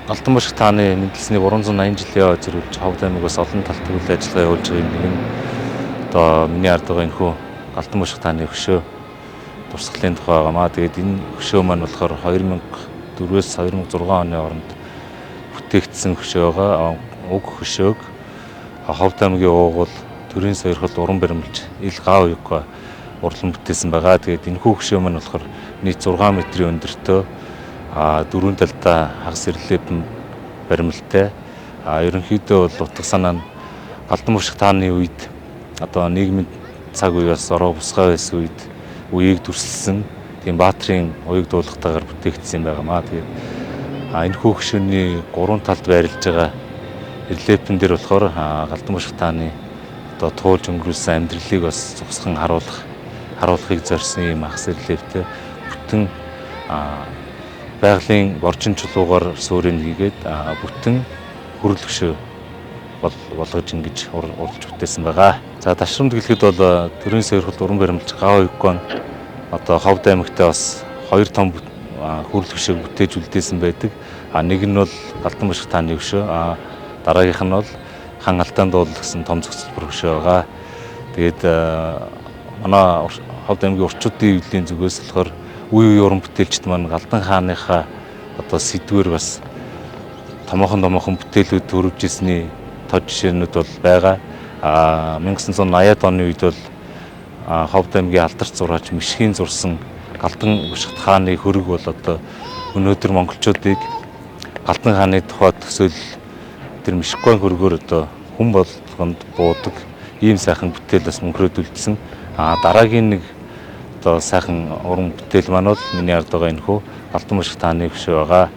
Галдан бошиг тааны мэндэлсний 380 жилийн зэрэг Ховд аймаг бас олон талт үйл ажиллагаа явуулж байгаа юм нэг нь одоо миний ард байгаа энэхүү Галдан бошиг тааны хөшөө дурсгалын тухай байгаамаа. Тэгээд энэ хөшөө маань болохоор 2004-өөс 2006 оны хооронд бүтээгдсэн хөшөө байгаа. Уг хөшөөг Ховд аймгийн уугуул төрийн сойрхол уран баримлж ил гав юга урлан бүтээсэн байгаа. Тэгээд энэхүү хөшөө маань болохоор нийт 6 метрийн өндөртөө дөрвөн талдаа хагас релеф баримлалтай. Ерөнхийдөө бол утга санаа нь Галдан бошиг тааны үед одоо нийгмийн цаг үеэс ороо бусгай байсан үед үеийг дүрслсэн тийм баатрийн уяг дуулахтайгаар бүтээгдсэн байгаамаа. Тэгээд энэхүү хөшөөний гурван талд байрлаж байгаа релефэн дээр болохоор Галдан бошиг тааны одоо туулж өнгөрүүлсэн амьдралыг бас зогсхон харуулахыг зорьсон юм хагас релефтэй бүтэн байгалийн орчин чулуугаар суурийг хийгээд бүтэн хүрэл хөшөө болгож ингэж уралж бүтээсэн байгаа. За ташрамд гэлэхэд бол төрийн сойрхолд уран баримлж гав югон одоо Ховд аймагтаа бас 2 том хүрэл хөшөөг бүтээж үлдээсэн байдаг. Нэг нь бол Галдан бошиг тааны хөшөө, дараагийнх нь бол хан Алдаанд дуулсан том цогцлбор хөшөө байгаа. Тэгээд манай Ховд аймгийн орчуудын эвлэлийн зүгээс болохоор үе уран бүтээлчд маань Галдан хааныхаа одоо сэдвээр бас томоохон бүтээлүүд төрөвж ирсний тод жишээнүүд бол байгаа. 1980-ад оны үед бол Ховд аймгийн алдарч зураач Мишхийн зурсан Галдан бошиг хааны хөрөг бол одоо өнөөдөр монголчуудыг Галдан хааны тухай төсөөлөл тэр Мишхайн хөргөөр одоо хүн болгонд буудаг ийм сайхан бүтээл бас мөнхрөөд үлдсэн. Дараагийн нэг одоо сайхан уран бүтээл маань бол миний ард байгаа энэхүү Галдан бошиг тааны хөшөө байгаа.